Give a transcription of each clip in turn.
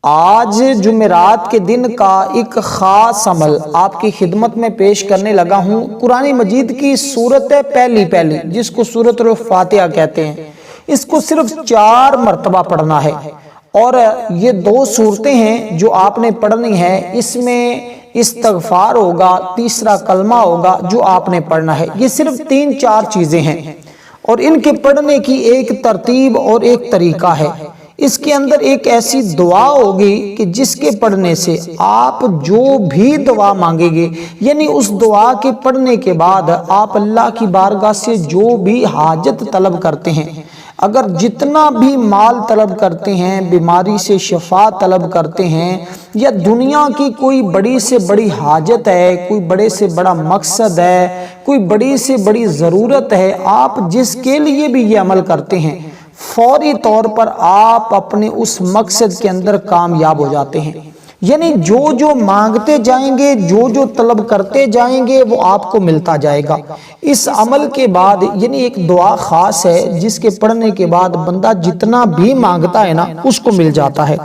آج جمعرات کے دن کا ایک خاص عمل آپ کی خدمت میں پیش کرنے لگا ہوں۔ قرآن مجید کی سورت پہلی جس کو سورت الفاتحہ کہتے ہیں، اس کو صرف 4 مرتبہ پڑھنا ہے، اور یہ 2 سورتیں ہیں جو آپ نے پڑھنی ہے۔ اس میں استغفار ہوگا، تیسرا کلمہ ہوگا جو آپ نے پڑھنا ہے۔ یہ صرف 3-4 چیزیں ہیں، اور ان کے پڑھنے کی ایک ترتیب اور ایک طریقہ ہے۔ اس کے اندر ایک ایسی دعا ہوگی کہ جس کے پڑھنے سے آپ جو بھی دعا مانگیں گے، یعنی اس دعا کے پڑھنے کے بعد آپ اللہ کی بارگاہ سے جو بھی حاجت طلب کرتے ہیں، اگر جتنا بھی مال طلب کرتے ہیں، بیماری سے شفا طلب کرتے ہیں، یا دنیا کی کوئی بڑی سے بڑی حاجت ہے، کوئی بڑے سے بڑا مقصد ہے، کوئی بڑی سے بڑی ضرورت ہے، آپ جس کے لیے بھی یہ عمل کرتے ہیں، فوری طور پر آپ اپنے اس مقصد کے اندر کامیاب ہو جاتے ہیں۔ یعنی جو مانگتے جائیں گے، جو طلب کرتے جائیں گے، وہ آپ کو ملتا جائے گا۔ اس عمل کے بعد یعنی ایک دعا خاص ہے جس کے پڑھنے کے بعد بندہ جتنا بھی مانگتا ہے نا، اس کو مل جاتا ہے۔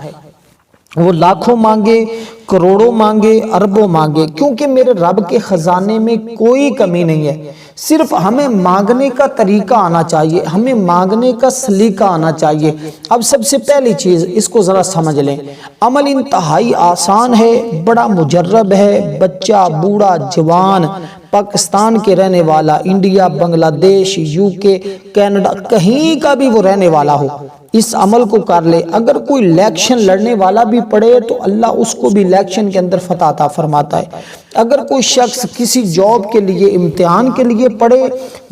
وہ لاکھوں مانگے، کروڑوں مانگے، اربوں مانگے، کیونکہ میرے رب کے خزانے میں کوئی کمی نہیں ہے۔ صرف ہمیں مانگنے کا طریقہ آنا چاہیے، ہمیں مانگنے کا سلیقہ آنا چاہیے۔ اب سب سے پہلی چیز اس کو ذرا سمجھ لیں، عمل انتہائی آسان ہے، بڑا مجرب ہے۔ بچہ، بوڑھا، جوان، پاکستان کے رہنے والا، انڈیا، بنگلہ دیش، UK، کینیڈا، کہیں کا بھی وہ رہنے والا ہو، اس عمل کو کر لے۔ اگر کوئی الیکشن لڑنے والا بھی پڑھے تو اللہ اس کو بھی الیکشن کے اندر فتح عطا فرماتا ہے۔ اگر کوئی شخص کسی جاب کے لیے، امتحان کے لیے پڑھے،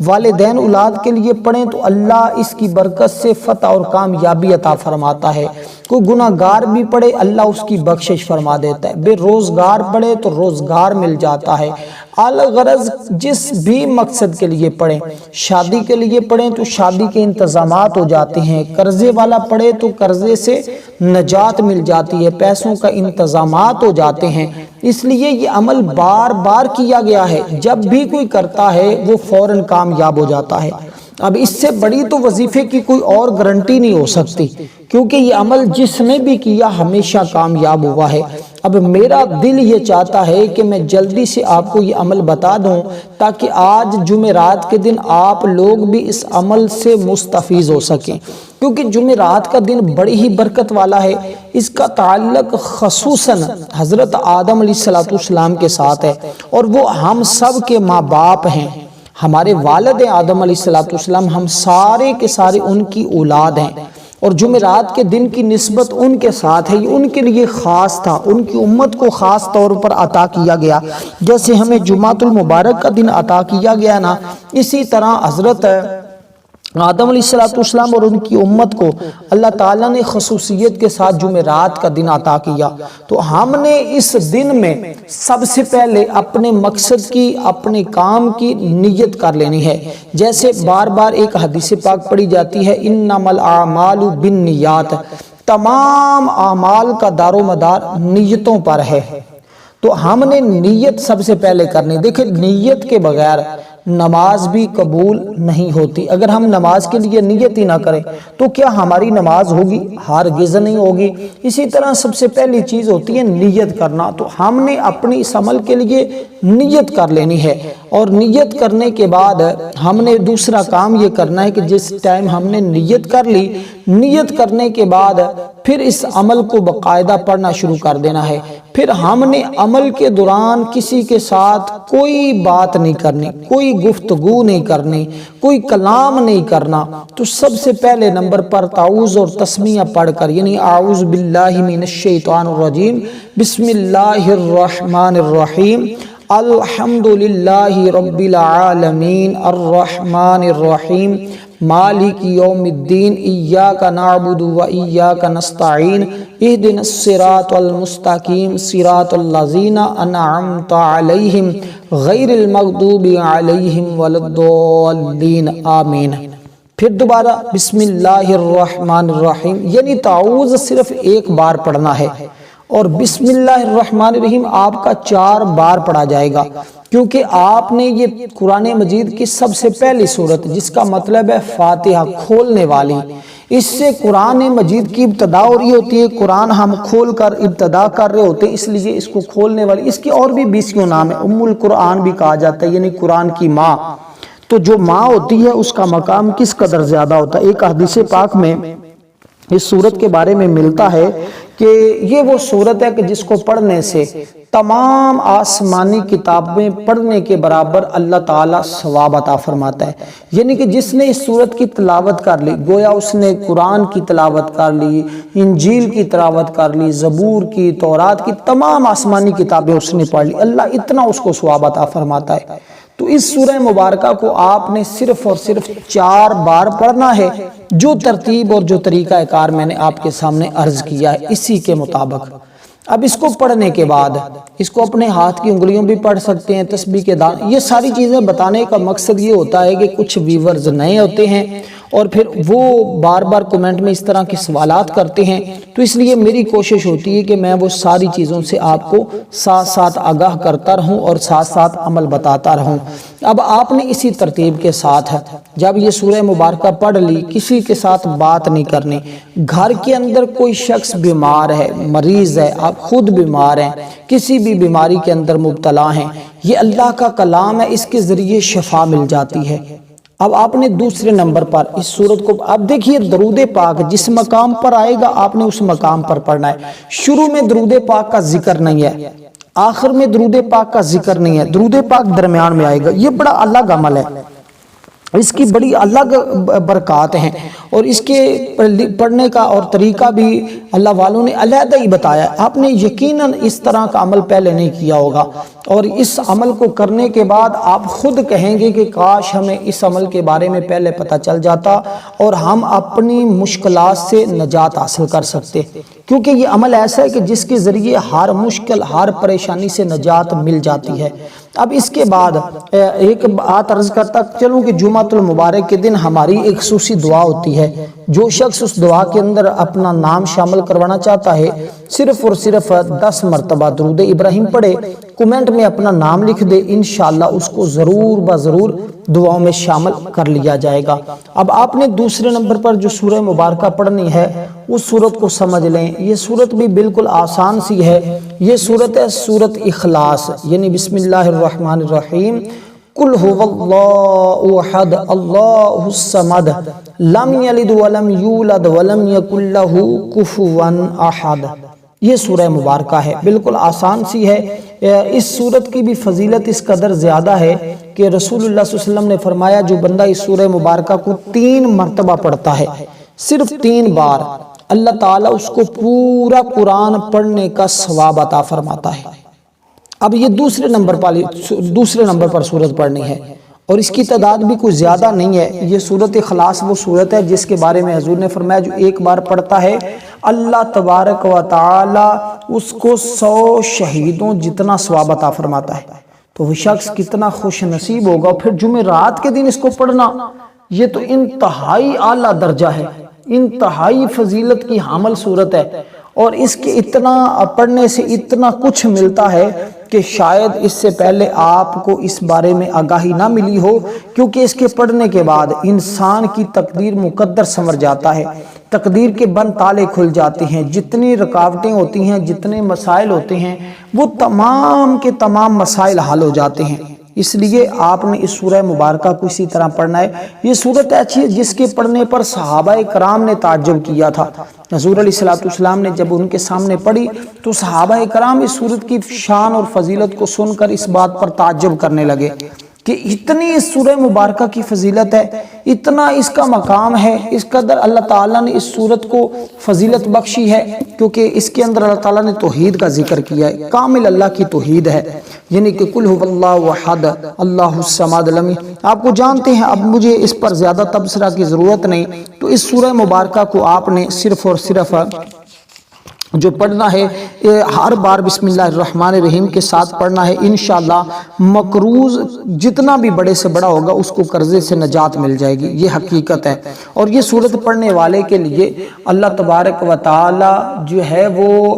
والدین اولاد کے لیے پڑھیں تو اللہ اس کی برکت سے فتح اور کامیابی عطا فرماتا ہے۔ کوئی گناہگار بھی پڑھے، اللہ اس کی بخشش فرما دیتا ہے۔ بے روزگار پڑھے تو روزگار مل جاتا ہے۔ الغرض جس بھی مقصد کے لیے پڑھیں، شادی کے لیے پڑھیں تو شادی کے انتظامات ہو جاتے ہیں، قرضے والا پڑھے تو قرضے سے نجات مل جاتی ہے، پیسوں کا انتظامات ہو جاتے ہیں۔ اس لیے یہ عمل بار بار کیا گیا ہے، جب بھی کوئی کرتا ہے وہ فوراً کامیاب ہو جاتا ہے۔ اب اس سے بڑی تو وظیفے کی کوئی اور گارنٹی نہیں ہو سکتی، کیونکہ یہ عمل جس نے بھی کیا ہمیشہ کامیاب ہوا ہے۔ اب میرا دل یہ چاہتا ہے کہ میں جلدی سے آپ کو یہ عمل بتا دوں، تاکہ آج جمعرات کے دن آپ لوگ بھی اس عمل سے مستفیض ہو سکیں، کیونکہ جمعرات کا دن بڑی ہی برکت والا ہے۔ اس کا تعلق خصوصاً حضرت آدم علیہ السلام کے ساتھ ہے، اور وہ ہم سب کے ماں باپ ہیں۔ ہمارے والد آدم علیہ السلام، ہم سارے کے سارے ان کی اولاد ہیں، اور جمعرات کے دن کی نسبت ان کے ساتھ ہے۔ یہ ان کے لیے خاص تھا، ان کی امت کو خاص طور پر عطا کیا گیا۔ جیسے ہمیں جمعۃ المبارک کا دن عطا کیا گیا نا، اسی طرح حضرت آدم علیہ السلام اور ان کی امت کو اللہ تعالیٰ نے خصوصیت کے ساتھ جمعرات کا دن عطا کیا۔ تو ہم نے اس دن میں سب سے پہلے اپنے مقصد کی، اپنے کام کی نیت کر لینی ہے۔ جیسے بار بار ایک حدیث پاک پڑھی جاتی ہے، انما الاعمال بالنیات، تمام اعمال کا دار و مدار نیتوں پر ہے۔ تو ہم نے نیت سب سے پہلے کرنی۔ دیکھیں، نیت کے بغیر نماز بھی قبول نہیں ہوتی۔ اگر ہم نماز کے لیے نیت ہی نہ کریں تو کیا ہماری نماز ہوگی؟ ہرگز نہیں ہوگی۔ اسی طرح سب سے پہلی چیز ہوتی ہے نیت کرنا۔ تو ہم نے اپنی اس عمل کے لیے نیت کر لینی ہے، اور نیت کرنے کے بعد ہم نے دوسرا کام یہ کرنا ہے کہ جس ٹائم ہم نے نیت کر لی، نیت کرنے کے بعد پھر اس عمل کو باقاعدہ پڑھنا شروع کر دینا ہے۔ پھر ہم نے عمل کے دوران کسی کے ساتھ کوئی بات نہیں کرنی، کوئی گفتگو نہیں کرنی، کوئی کلام نہیں کرنا۔ تو سب سے پہلے نمبر پر تعوذ اور تسمیہ پڑھ کر، یعنی اعوذ باللہ من الشیطان الرجیم، بسم اللہ الرحمن الرحیم، الحمدللہ رب العالمین، الرحمن الرحیم، مالک یوم الدین، ایاک نعبد و ایاک نستعین، اہدنا الصراط المستقیم، صراط الذین انعمت علیہم غیر المغضوب علیہم ولا الضالین، آمین۔ پھر دوبارہ بسم اللہ الرحمن الرحیم، یعنی تعوذ صرف ایک بار پڑھنا ہے، اور بسم اللہ الرحمن الرحیم آپ کا 4 بار پڑھا جائے گا، کیونکہ آپ نے یہ قرآن مجید کی سب سے پہلی سورت، جس کا مطلب ہے فاتحہ، کھولنے والی، اس سے قرآن مجید کی ابتدا ہو رہی ہوتی ہے، قرآن ہم کھول کر ابتدا کر رہے ہوتے ہیں، اس لیے اس کو کھولنے والی۔ اس کی اور بھی 20 نام ہے، ام القرآن بھی کہا جاتا ہے، یعنی قرآن کی ماں۔ تو جو ماں ہوتی ہے اس کا مقام کس قدر زیادہ ہوتا ہے۔ ایک حدیث پاک میں اس سورت کے بارے میں ملتا ہے کہ یہ وہ سورت ہے کہ جس کو پڑھنے سے تمام آسمانی کتابیں پڑھنے کے برابر اللہ تعالیٰ ثواب عطا فرماتا ہے۔ یعنی کہ جس نے اس سورت کی تلاوت کر لی، گویا اس نے قرآن کی تلاوت کر لی، انجیل کی تلاوت کر لی، زبور کی، تورات کی، تمام آسمانی کتابیں اس نے پڑھ لی، اللہ اتنا اس کو ثواب عطا فرماتا ہے۔ تو اس سورہ مبارکہ کو آپ نے صرف اور صرف 4 بار پڑھنا ہے، جو ترتیب اور جو طریقہ کار میں نے آپ کے سامنے عرض کیا ہے اسی کے مطابق۔ اب اس کو پڑھنے کے بعد اس کو اپنے ہاتھ کی انگلیوں بھی پڑھ سکتے ہیں، تسبیح کے دان، یہ ساری چیزیں بتانے کا مقصد یہ ہوتا ہے کہ کچھ ویورز نئے ہوتے ہیں اور پھر وہ بار بار کومنٹ میں اس طرح کے سوالات کرتے ہیں، تو اس لیے میری کوشش ہوتی ہے کہ میں وہ ساری چیزوں سے آپ کو ساتھ ساتھ آگاہ کرتا رہوں اور ساتھ ساتھ عمل بتاتا رہوں۔ اب آپ نے اسی ترتیب کے ساتھ جب یہ سورہ مبارکہ پڑھ لی، کسی کے ساتھ بات نہیں کرنی، گھر کے اندر کوئی شخص بیمار ہے، مریض ہے، آپ خود بیمار ہیں، کسی بھی بیماری کے اندر مبتلا ہیں، یہ اللہ کا کلام ہے، اس کے ذریعے شفا مل جاتی ہے۔ اب آپ نے دوسرے نمبر پر اس سورت کو، اب دیکھیے درود پاک جس مقام پر آئے گا آپ نے اس مقام پر پڑھنا ہے۔ شروع میں درود پاک کا ذکر نہیں ہے، آخر میں درود پاک کا ذکر نہیں ہے، درود پاک درمیان میں آئے گا۔ یہ بڑا الگ عمل ہے، اس کی بڑی الگ برکات ہیں، اور اس کے پڑھنے کا اور طریقہ بھی اللہ والوں نے علیحدہ ہی بتایا۔ آپ نے یقیناً اس طرح کا عمل پہلے نہیں کیا ہوگا، اور اس عمل کو کرنے کے بعد آپ خود کہیں گے کہ کاش ہمیں اس عمل کے بارے میں پہلے پتہ چل جاتا اور ہم اپنی مشکلات سے نجات حاصل کر سکتے، کیونکہ یہ عمل ایسا ہے کہ جس کے ذریعے ہر مشکل، ہر پریشانی سے نجات مل جاتی ہے۔ اب اس کے بعد ایک بات عرض کرتا چلوں کہ جمعہ المبارک کے دن ہماری ایک خصوصی دعا ہوتی ہے، جو شخص اس دعا کے اندر اپنا نام شامل کروانا چاہتا ہے صرف اور صرف 10 مرتبہ درود ابراہیم پڑھے، کومنٹ میں اپنا نام لکھ دے، انشاءاللہ اس کو ضرور بضرور دعاؤں میں شامل کر لیا جائے گا۔ اب آپ نے دوسرے نمبر پر جو سورہ مبارکہ پڑھنی ہے اس سورت کو سمجھ لیں، یہ سورت بھی بالکل آسان سی ہے۔ یہ سورت ہے سورت اخلاص، یعنی بسم اللہ الرحمن الرحیم، قل هو اللہ احد اللہ الصمد لم یلد ولم یولد ولم یکن لہ کفوا احد۔ یہ سورہ مبارکہ ہے، بالکل آسان سی ہے۔ اس سورت کی بھی فضیلت اس قدر زیادہ ہے کہ رسول اللہ صلی اللہ علیہ وسلم نے فرمایا جو بندہ اس سورہ مبارکہ کو 3 مرتبہ پڑھتا ہے، صرف 3 بار، اللہ تعالیٰ اس کو پورا قرآن پڑھنے کا ثواب عطا فرماتا ہے۔ اب یہ دوسرے نمبر پر سورت پڑھنی ہے، اور اس کی تعداد بھی کوئی زیادہ نہیں ہے۔ یہ سورت اخلاص وہ سورت ہے جس کے بارے میں حضور نے فرمایا جو ایک بار پڑھتا ہے اللہ تبارک و تعالی اس کو 100 شہیدوں جتنا ثواب عطا فرماتا ہے۔ تو وہ شخص کتنا خوش نصیب ہوگا۔ پھر جمعرات کے دن اس کو پڑھنا، یہ تو انتہائی اعلیٰ درجہ ہے، انتہائی فضیلت کی حامل صورت ہے، اور اس کے اتنا پڑھنے سے اتنا کچھ ملتا ہے کہ شاید اس سے پہلے آپ کو اس بارے میں آگاہی نہ ملی ہو، کیونکہ اس کے پڑھنے کے بعد انسان کی تقدیر مقدر سنور جاتا ہے، تقدیر کے بند تالے کھل جاتے ہیں، جتنی رکاوٹیں ہوتی ہیں، جتنے مسائل ہوتے ہیں، وہ تمام کے تمام مسائل حل ہو جاتے ہیں۔ اس لیے آپ نے اس سورہ مبارکہ کو اسی طرح پڑھنا ہے۔ یہ سورت ایسی ہے جس کے پڑھنے پر صحابہ کرام نے تعجب کیا تھا۔ حضور علیہ السلام نے جب ان کے سامنے پڑھی تو صحابہ کرام اس سورت کی شان اور فضیلت کو سن کر اس بات پر تعجب کرنے لگے کہ اتنی اس سورہ مبارکہ کی فضیلت ہے، اتنا اس کا مقام ہے، اس قدر اللہ تعالیٰ نے اس سورت کو فضیلت بخشی ہے، کیونکہ اس کے اندر اللہ تعالیٰ نے توحید کا ذکر کیا ہے، کامل اللہ کی توحید ہے، یعنی کہ قل هو اللہ احد اللہ الصمد لم۔ آپ کو جانتے ہیں، اب مجھے اس پر زیادہ تبصرہ کی ضرورت نہیں، تو اس سورہ مبارکہ کو آپ نے صرف اور صرف جو پڑھنا ہے ہر بار بسم اللہ الرحمن الرحیم کے ساتھ پڑھنا ہے، انشاءاللہ مقروض جتنا بھی بڑے سے بڑا ہوگا اس کو قرضے سے نجات مل جائے گی، یہ حقیقت ہے۔ اور یہ سورت پڑھنے والے کے لیے اللہ تبارک و تعالی جو ہے وہ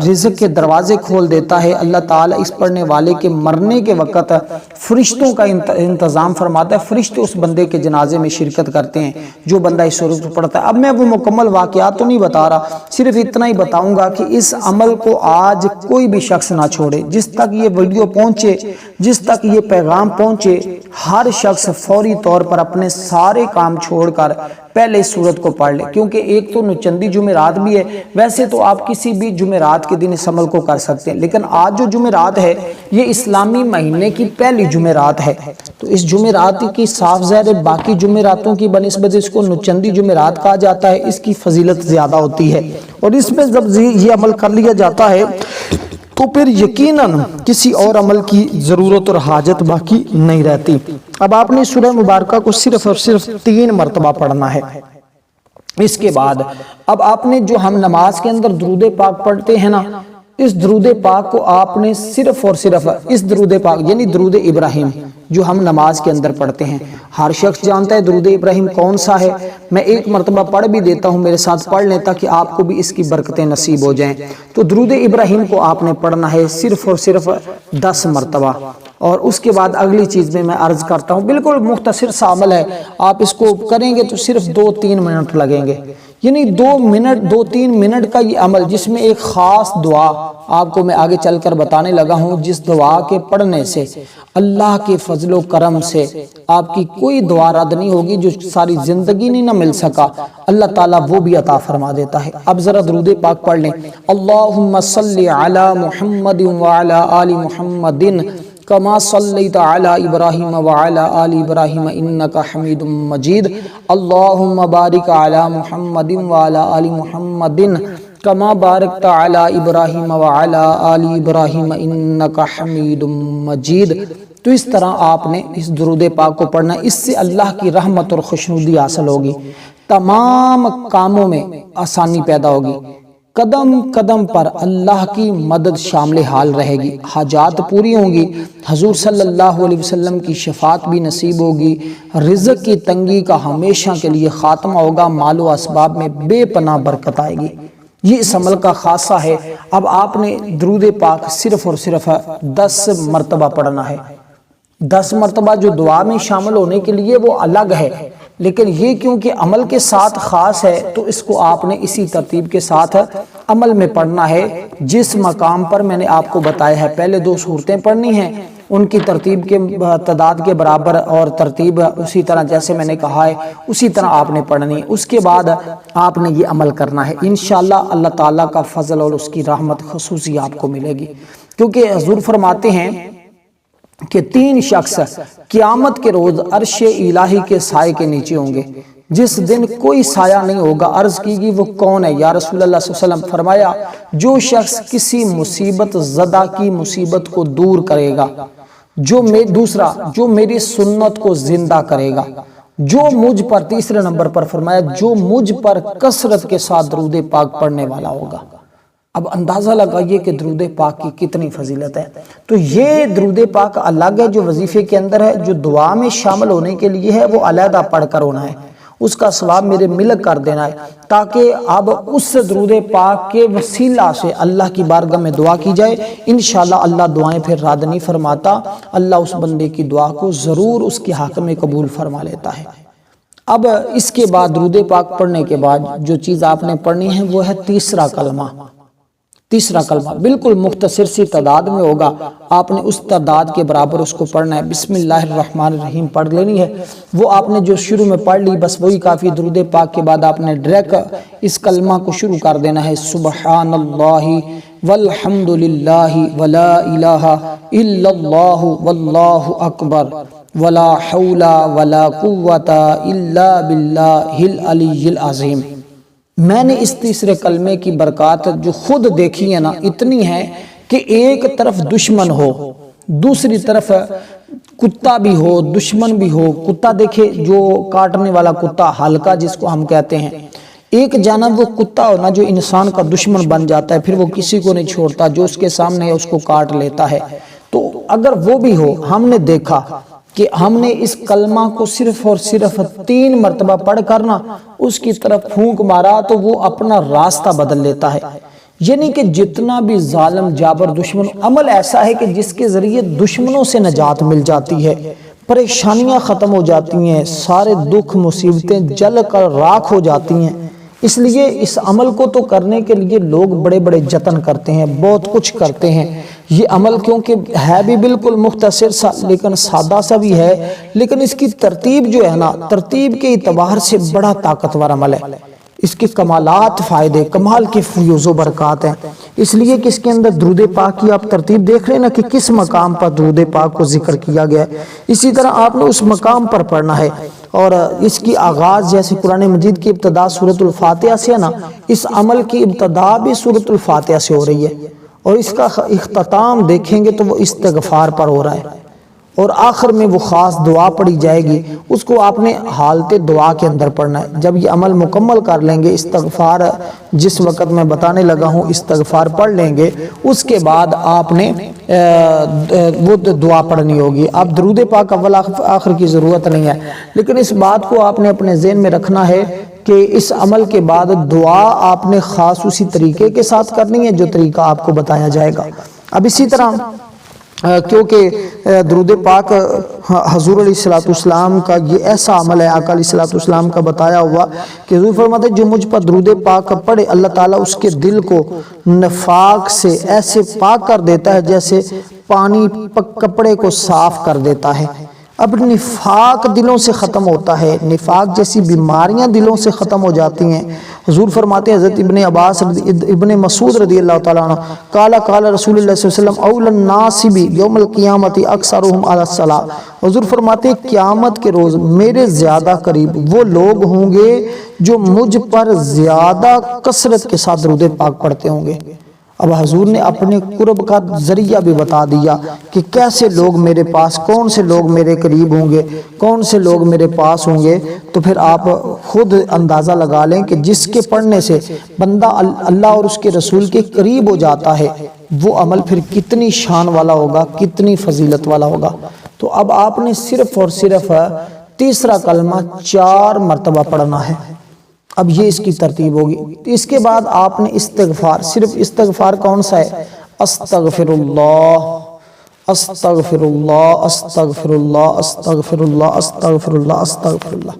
رزق کے دروازے کھول دیتا ہے۔ اللہ تعالی اس پڑھنے والے کے مرنے کے وقت فرشتوں کا انتظام فرماتا ہے، فرشتے اس بندے کے جنازے میں شرکت کرتے ہیں جو بندہ اس سورت کو پڑھتا ہے۔ اب میں وہ مکمل واقعات تو نہیں بتا رہا، صرف اتنا ہی بتاؤں گا کہ اس عمل کو آج کوئی بھی شخص نہ چھوڑے، جس تک یہ ویڈیو پہنچے، جس تک یہ پیغام پہنچے، ہر شخص فوری طور پر اپنے سارے کام چھوڑ کر پہلے اس سورت کو پڑھ لے، کیونکہ ایک تو نچندی جمعرات بھی ہے۔ ویسے تو آپ کسی بھی جمعرات کے دن اس عمل کو کر سکتے ہیں، لیکن آج جو جمعرات ہے یہ اسلامی مہینے کی پہلی جمعرات ہے، تو اس جمعرات کی صاف ظاہر باقی جمعراتوں کی بنسبت اس کو نچندی جمعرات کہا جاتا ہے، اس کی فضیلت زیادہ ہوتی ہے، اور اس میں جب یہ عمل کر لیا جاتا ہے تو پھر یقیناً کسی اور عمل کی ضرورت اور حاجت باقی نہیں رہتی۔ اب آپ نے سورہ مبارکہ کو صرف اور صرف 3 مرتبہ پڑھنا ہے۔ اس کے بعد اب آپ نے جو ہم نماز کے اندر درود پاک پڑھتے ہیں نا، اس درود پاک کو آپ نے صرف اور صرف اس درود پاک یعنی درود ابراہیم جو ہم نماز کے اندر پڑھتے ہیں، ہر شخص جانتا ہے درود ابراہیم کون سا ہے، میں ایک مرتبہ پڑھ بھی دیتا ہوں، میرے ساتھ پڑھ لیں تاکہ آپ کو بھی اس کی برکتیں نصیب ہو جائیں۔ تو درود ابراہیم کو آپ نے پڑھنا ہے صرف اور صرف 10 مرتبہ، اور اس کے بعد اگلی چیز میں عرض کرتا ہوں، بالکل مختصر سا عمل ہے، آپ اس کو کریں گے تو صرف 2-3 منٹ لگیں گے، یعنی 2-3 منٹ کا یہ عمل، جس میں ایک خاص دعا آپ کو میں آگے چل کر بتانے لگا ہوں، جس دعا کے پڑھنے سے اللہ کے فضل و کرم سے آپ کی کوئی دعا رد نہیں ہوگی، جو ساری زندگی نہیں نہ مل سکا اللہ تعالیٰ وہ بھی عطا فرما دیتا ہے۔ اب ذرا درود پاک پڑھ لیں، اللہم صلی علی محمد وعلی آل محمد کما صلیت علی ابراہیم وعلی آل ابراہیم انک حمید مجید، اللہم بارک علی محمد وعلی آل محمد کما بارکت علی ابراہیم وعلی آل ابراہیم انک حمید مجید۔ تو اس طرح آپ نے اس درود پاک کو پڑھنا، اس سے اللہ کی رحمت اور خوشنودی حاصل ہوگی، تمام کاموں میں آسانی پیدا ہوگی، قدم قدم پر اللہ کی مدد شامل حال رہے گی، حاجات پوری ہوں گی، حضور صلی اللہ علیہ وسلم کی شفاعت بھی نصیب ہوگی، رزق کی تنگی کا ہمیشہ کے لیے خاتمہ ہوگا، مال و اسباب میں بے پناہ برکت آئے گی۔ یہ اس عمل کا خاصہ ہے۔ اب آپ نے درود پاک صرف اور صرف 10 مرتبہ پڑھنا ہے۔ 10 مرتبہ جو دعا میں شامل ہونے کے لیے وہ الگ ہے، لیکن یہ کیونکہ عمل کے ساتھ خاص ہے تو اس کو آپ نے اسی ترتیب کے ساتھ عمل میں پڑھنا ہے، جس مقام پر میں نے آپ کو بتایا ہے۔ پہلے 2 سورتیں پڑھنی ہیں، ان کی ترتیب کے تعداد کے برابر، اور ترتیب اسی طرح جیسے میں نے کہا ہے اسی طرح آپ نے پڑھنی ہے۔ اس کے بعد آپ نے یہ عمل کرنا ہے، انشاءاللہ اللہ تعالیٰ کا فضل اور اس کی رحمت خصوصی آپ کو ملے گی، کیونکہ حضور فرماتے ہیں کہ 3 شخص قیامت کے روز عرش الہی کے سائے کے نیچے ہوں گے، جس دن کوئی سایہ نہیں ہوگا۔ عرض کی گئی وہ کون ہے یا رسول اللہ صلی اللہ علیہ وسلم؟ فرمایا جو شخص کسی مصیبت زدہ کی مصیبت کو دور کرے گا، دوسرا جو میری سنت کو زندہ کرے گا، جو مجھ پر، تیسرے نمبر پر فرمایا جو مجھ پر کثرت کے ساتھ درود پاک پڑھنے والا ہوگا۔ اب اندازہ لگائیے کہ درود پاک کی کتنی فضیلت ہے۔ تو یہ درود پاک الگ ہے جو وظیفے کے اندر ہے، جو دعا میں شامل ہونے کے لیے ہے وہ علیحدہ پڑھ کر ہونا ہے، اس کا ثواب میرے ملک کر دینا ہے، تاکہ اب اس درود پاک کے وسیلہ سے اللہ کی بارگاہ میں دعا کی جائے۔ انشاءاللہ اللہ دعائیں پھر رد نہیں فرماتا، اللہ اس بندے کی دعا کو ضرور اس کے حق میں قبول فرما لیتا ہے۔ اب اس کے بعد درود پاک پڑھنے کے بعد جو چیز آپ نے پڑھنی ہے وہ ہے تیسرا کلمہ۔ تیسرا کلمہ بالکل مختصر سی تعداد میں ہوگا، آپ نے اس تعداد کے برابر اس کو پڑھنا ہے۔ بسم اللہ الرحمن الرحیم پڑھ لینی ہے، وہ آپ نے جو شروع میں پڑھ لی بس وہی کافی۔ درود پاک کے بعد آپ نے ڈائریکٹ اس کلمہ کو شروع کر دینا ہے، سبحان اللہ والحمد للہ ولا الہ الا اللہ واللہ اکبر ولا حول ولا قوت الا باللہ العلی العظیم۔ میں نے اس تیسرے کلمے کی برکات جو خود دیکھی ہے نا اتنی ہے کہ ایک طرف دشمن ہو، دوسری طرف کتا بھی ہو، دشمن بھی ہو، کتا دیکھے جو کاٹنے والا کتا، حلقہ جس کو ہم کہتے ہیں، ایک جانب وہ کتا ہونا جو انسان کا دشمن بن جاتا ہے، پھر وہ کسی کو نہیں چھوڑتا، جو اس کے سامنے ہے اس کو کاٹ لیتا ہے۔ تو اگر وہ بھی ہو، ہم نے دیکھا کہ ہم نے اس کلمہ کو صرف اور صرف 3 مرتبہ پڑھ کر نا اس کی طرف پھونک مارا تو وہ اپنا راستہ بدل لیتا ہے۔ یعنی کہ جتنا بھی ظالم جابر دشمن، عمل ایسا ہے کہ جس کے ذریعے دشمنوں سے نجات مل جاتی ہے، پریشانیاں ختم ہو جاتی ہیں، سارے دکھ مصیبتیں جل کر راکھ ہو جاتی ہیں۔ اس لیے اس عمل کو تو کرنے کے لیے لوگ بڑے بڑے جتن کرتے ہیں، بہت کچھ کرتے ہیں۔ یہ عمل کیونکہ ہے بھی بالکل مختصر سا لیکن سادہ سا بھی ہے، لیکن اس کی ترتیب جو ہے نا، ترتیب کے اعتبار سے بڑا طاقتور عمل ہے۔ اس کے کمالات، فائدے، کمال کے فیوز و برکات ہیں۔ اس لیے کہ اس کے اندر درود پاک کی آپ ترتیب دیکھ رہے ہیں نا کہ کس مقام پر درود پاک کو ذکر کیا گیا ہے، اسی طرح آپ نے اس مقام پر پڑھنا ہے۔ اور اس کی آغاز جیسے قرآن مجید کی ابتدا سورۃ الفاتحہ سے ہے نا، اس عمل کی ابتدا بھی سورۃ الفاتحہ سے ہو رہی ہے، اور اس کا اختتام دیکھیں گے تو وہ استغفار پر ہو رہا ہے، اور آخر میں وہ خاص دعا پڑھی جائے گی، اس کو آپ نے حالت دعا کے اندر پڑھنا ہے۔ جب یہ عمل مکمل کر لیں گے، استغفار جس وقت میں بتانے لگا ہوں استغفار پڑھ لیں گے، اس کے بعد آپ نے وہ دعا پڑھنی ہوگی۔ اب درود پاک اول آخر کی ضرورت نہیں ہے، لیکن اس بات کو آپ نے اپنے ذہن میں رکھنا ہے کہ اس عمل کے بعد دعا آپ نے خاص اسی طریقے کے ساتھ کرنی ہے جو طریقہ آپ کو بتایا جائے گا۔ اب اسی طرح کیونکہ درود پاک حضور علیہ السلام کا یہ ایسا عمل ہے، آقا علیہ السلام کا بتایا ہوا کہ حضور فرماتے ہیں جو مجھ پر درود پاک پڑھے اللہ تعالیٰ اس کے دل کو نفاق سے ایسے پاک کر دیتا ہے جیسے پانی کپڑے کو صاف کر دیتا ہے۔ اب نفاق دلوں سے ختم ہوتا ہے، نفاق جیسی بیماریاں دلوں سے ختم ہو جاتی ہیں۔ حضور فرماتے ہیں حضرت ابن عباس ابن مسعود رضی اللہ تعالیٰ عنہ قال رسول اللہ صلی اللہ علیہ وسلم اول الناس بی یوم القیامت اکثرهم علی الصلاۃ، حضور فرماتے ہیں قیامت کے روز میرے زیادہ قریب وہ لوگ ہوں گے جو مجھ پر زیادہ کثرت کے ساتھ درود پاک پڑھتے ہوں گے۔ اب حضور نے اپنے قرب کا ذریعہ بھی بتا دیا کہ کیسے لوگ میرے پاس، کون سے لوگ میرے قریب ہوں گے، کون سے لوگ میرے پاس ہوں گے، تو پھر آپ خود اندازہ لگا لیں کہ جس کے پڑھنے سے بندہ اللہ اور اس کے رسول کے قریب ہو جاتا ہے وہ عمل پھر کتنی شان والا ہوگا، کتنی فضیلت والا ہوگا۔ تو اب آپ نے صرف اور صرف تیسرا کلمہ 4 مرتبہ پڑھنا ہے۔ اب یہ اس کی ترتیب ہوگی۔ اس کے بعد آپ نے استغفار، صرف استغفار کون سا ہے؟ استغفر اللہ استغفر اللہ استغفر اللہ استغفر اللہ استغفر اللہ استغفر اللہ،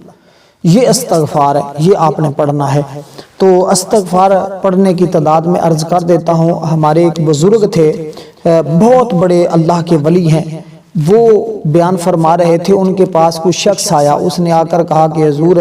یہ استغفار ہے، یہ آپ نے پڑھنا ہے۔ تو استغفار پڑھنے کی تعداد میں عرض کر دیتا ہوں، ہمارے ایک بزرگ تھے، بہت بڑے اللہ کے ولی ہیں، وہ بیان فرما رہے تھے، ان کے پاس کوئی شخص آیا، اس نے آ کر کہا کہ حضور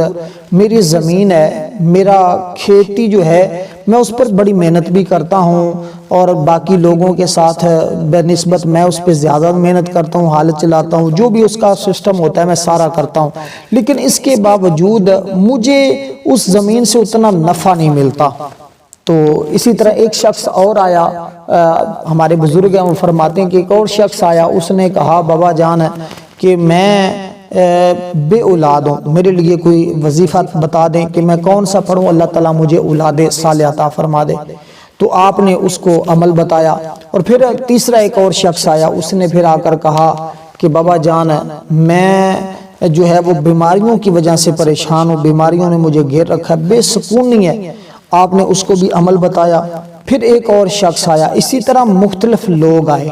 میری زمین ہے، میرا کھیتی جو ہے میں اس پر بڑی محنت بھی کرتا ہوں اور باقی لوگوں کے ساتھ بہ نسبت میں اس پہ زیادہ محنت کرتا ہوں، حالت چلاتا ہوں، جو بھی اس کا سسٹم ہوتا ہے میں سارا کرتا ہوں، لیکن اس کے باوجود مجھے اس زمین سے اتنا نفع نہیں ملتا۔ تو اسی طرح ایک شخص اور آیا، ہمارے بزرگ ہیں وہ فرماتے ہیں کہ ایک اور شخص آیا، اس نے کہا بابا جان کہ میں بے اولاد ہوں، میرے لیے کوئی وظیفہ بتا دیں کہ میں کون سا پڑھوں، اللہ تعالیٰ مجھے اولاد صالحہ عطا فرما دے۔ تو آپ نے اس کو عمل بتایا، اور پھر تیسرا ایک اور شخص آیا، اس نے پھر آ کر کہا کہ بابا جان میں جو ہے وہ بیماریوں کی وجہ سے پریشان ہوں، بیماریوں نے مجھے گھیر رکھا ہے، بے سکون نہیں ہے، آپ نے اس کو بھی عمل بتایا۔ پھر ایک اور شخص آیا، اسی طرح مختلف لوگ آئے،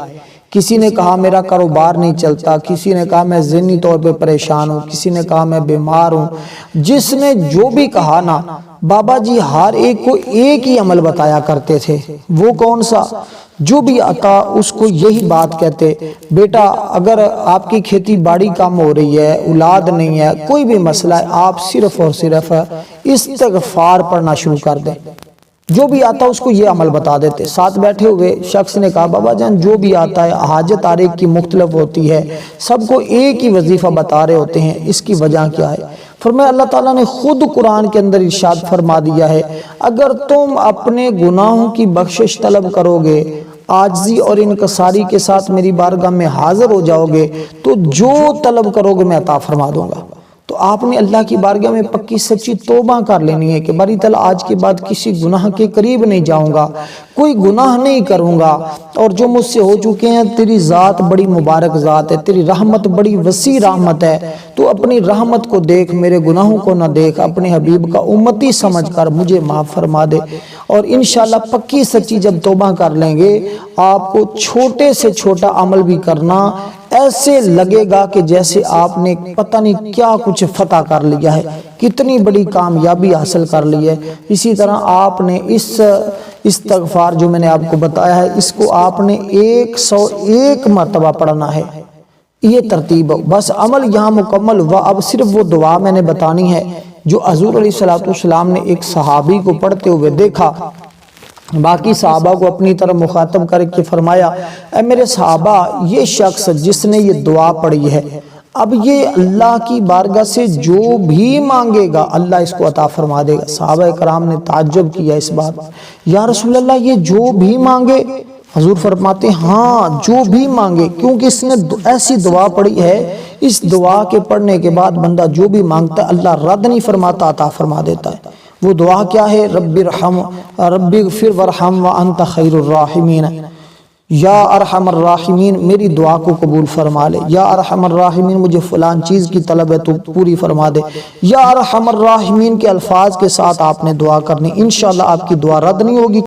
کسی نے کہا میرا کاروبار نہیں چلتا، کسی نے کہا میں ذہنی طور پہ پریشان ہوں، کسی نے کہا میں بیمار ہوں، جس نے جو بھی کہا نا بابا جی ہر ایک کو ایک ہی عمل بتایا کرتے تھے۔ وہ کون سا؟ جو بھی آتا اس کو یہی بات کہتے، بیٹا اگر آپ کی کھیتی باڑی کم ہو رہی ہے، اولاد نہیں ہے، کوئی بھی مسئلہ ہے، آپ صرف اور صرف استغفار پڑھنا شروع کر دیں۔ جو بھی آتا اس کو یہ عمل بتا دیتے۔ ساتھ بیٹھے ہوئے شخص نے کہا بابا جان جو بھی آتا ہے، حاجت ہر ایک کی مختلف ہوتی ہے، سب کو ایک ہی وظیفہ بتا رہے ہوتے ہیں، اس کی وجہ کیا ہے؟ فرمایا اللہ تعالیٰ نے خود قرآن کے اندر ارشاد فرما دیا ہے، اگر تم اپنے گناہوں کی بخشش طلب کرو گے، عاجزی اور انکساری کے ساتھ میری بارگاہ میں حاضر ہو جاؤ گے، تو جو طلب کرو گے میں عطا فرما دوں گا۔ تو آپ نے اللہ کی بارگاہ میں پکی سچی توبہ کر لینی ہے کہ باری تعالیٰ آج کے بعد کسی گناہ کے قریب نہیں جاؤں گا، کوئی گناہ نہیں کروں گا، اور جو مجھ سے ہو چکے ہیں تیری ذات بڑی مبارک ذات ہے، تیری رحمت بڑی وسیع رحمت ہے، تو اپنی رحمت کو دیکھ، میرے گناہوں کو نہ دیکھ، اپنے حبیب کا امتی سمجھ کر مجھے معاف فرما دے۔ اور انشاءاللہ پکی سچی جب توبہ کر لیں گے، آپ کو چھوٹے سے چھوٹا عمل بھی کرنا ایسے لگے گا کہ جیسے آپ نے پتہ نہیں کیا کچھ فتح کر لیا ہے، کتنی بڑی کامیابی حاصل کر لی ہے۔ اسی طرح آپ نے اس استغفار جو میں نے آپ کو بتایا ہے، اس کو آپ نے 101 مرتبہ پڑھنا ہے۔ یہ ترتیب بس عمل یہاں مکمل ہوا۔ اب صرف وہ دعا میں نے بتانی ہے جو حضور علیہ السلام نے ایک صحابی کو پڑھتے ہوئے دیکھا، باقی صحابہ کو اپنی طرف مخاطب کر کے فرمایا، اے میرے صحابہ، یہ شخص جس نے یہ دعا پڑھی ہے، اب یہ اللہ کی بارگاہ سے جو بھی مانگے گا اللہ اس کو عطا فرما دے گا۔ صحابہ کرام نے تعجب کیا اس بات، یا رسول اللہ یہ جو بھی مانگے؟ حضور فرماتے ہیں ہاں جو بھی مانگے، کیونکہ اس نے ایسی دعا پڑھی ہے، اس دعا کے پڑھنے کے بعد بندہ جو بھی مانگتا ہے اللہ رد نہیں فرماتا، عطا فرما دیتا ہے۔ وہ دعا کیا ہے؟ رب اغفر ورحم وانت خیر الراحمین، یا ارحم الراحمین میری دعا کو قبول فرما لے، یا ارحم الراحمین مجھے فلان چیز کی طلب ہے تو پوری فرما دے، یا ارحم الراحمین کے الفاظ کے ساتھ آپ نے دعا کرنی، انشاءاللہ آپ کی دعا رد نہیں ہوگی۔